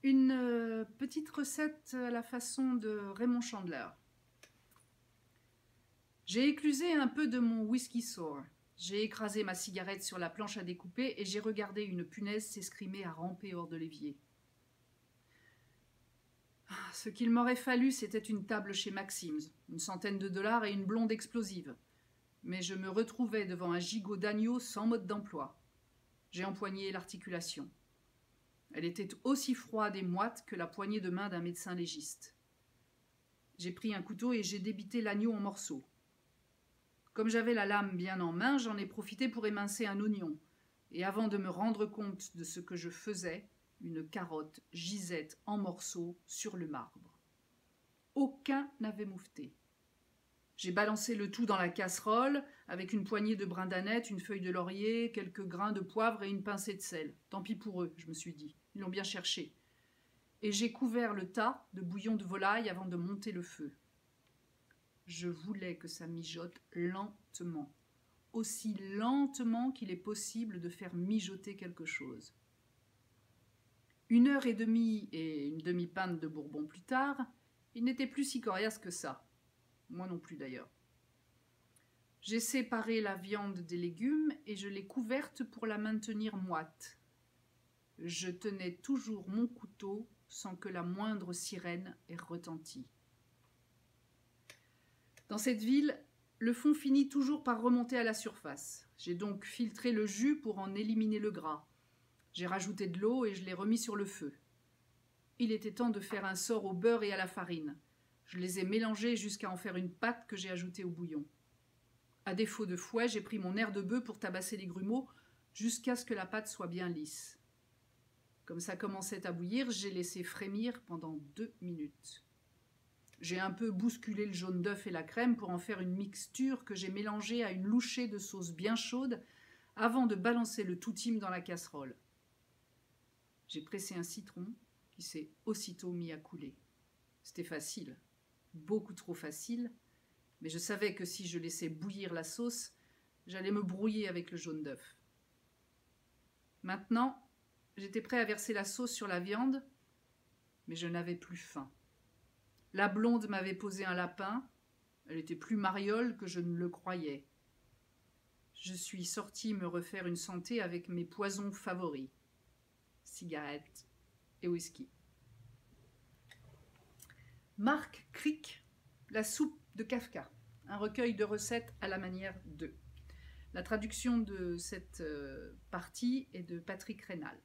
Une petite recette à la façon de Raymond Chandler. J'ai éclusé un peu de mon whisky sour. J'ai écrasé ma cigarette sur la planche à découper et j'ai regardé une punaise s'escrimer à ramper hors de l'évier. Ce qu'il m'aurait fallu, c'était une table chez Maxim's, une centaine de dollars et une blonde explosive. Mais je me retrouvais devant un gigot d'agneau sans mode d'emploi. J'ai empoigné l'articulation. Elle était aussi froide et moite que la poignée de main d'un médecin légiste. J'ai pris un couteau et j'ai débité l'agneau en morceaux. Comme j'avais la lame bien en main, j'en ai profité pour émincer un oignon. Et avant de me rendre compte de ce que je faisais, une carotte gisait en morceaux sur le marbre. Aucun n'avait moufté. J'ai balancé le tout dans la casserole, avec une poignée de brins d'aneth, une feuille de laurier, quelques grains de poivre et une pincée de sel. Tant pis pour eux, je me suis dit. Ils l'ont bien cherché. Et j'ai couvert le tas de bouillon de volaille avant de monter le feu. Je voulais que ça mijote lentement, aussi lentement qu'il est possible de faire mijoter quelque chose. 1h30 et une demi-pinte de bourbon plus tard, il n'était plus si coriace que ça. Moi non plus d'ailleurs. J'ai séparé la viande des légumes et je l'ai couverte pour la maintenir moite. Je tenais toujours mon couteau sans que la moindre sirène ait retenti. Dans cette ville, le fond finit toujours par remonter à la surface. J'ai donc filtré le jus pour en éliminer le gras. J'ai rajouté de l'eau et je l'ai remis sur le feu. Il était temps de faire un sort au beurre et à la farine. Je les ai mélangés jusqu'à en faire une pâte que j'ai ajoutée au bouillon. À défaut de fouet, j'ai pris mon air de bœuf pour tabasser les grumeaux jusqu'à ce que la pâte soit bien lisse. Comme ça commençait à bouillir, j'ai laissé frémir pendant 2 minutes. J'ai un peu bousculé le jaune d'œuf et la crème pour en faire une mixture que j'ai mélangée à une louchée de sauce bien chaude avant de balancer le tout-team dans la casserole. J'ai pressé un citron qui s'est aussitôt mis à couler. C'était facile. Beaucoup trop facile, mais je savais que si je laissais bouillir la sauce, j'allais me brouiller avec le jaune d'œuf. Maintenant, j'étais prêt à verser la sauce sur la viande, mais je n'avais plus faim. La blonde m'avait posé un lapin, elle était plus mariole que je ne le croyais. Je suis sortie me refaire une santé avec mes poisons favoris, cigarettes et whisky. Mark Crick, la soupe de Kafka, un recueil de recettes à la manière de. La traduction de cette partie est de Patrick Rénal.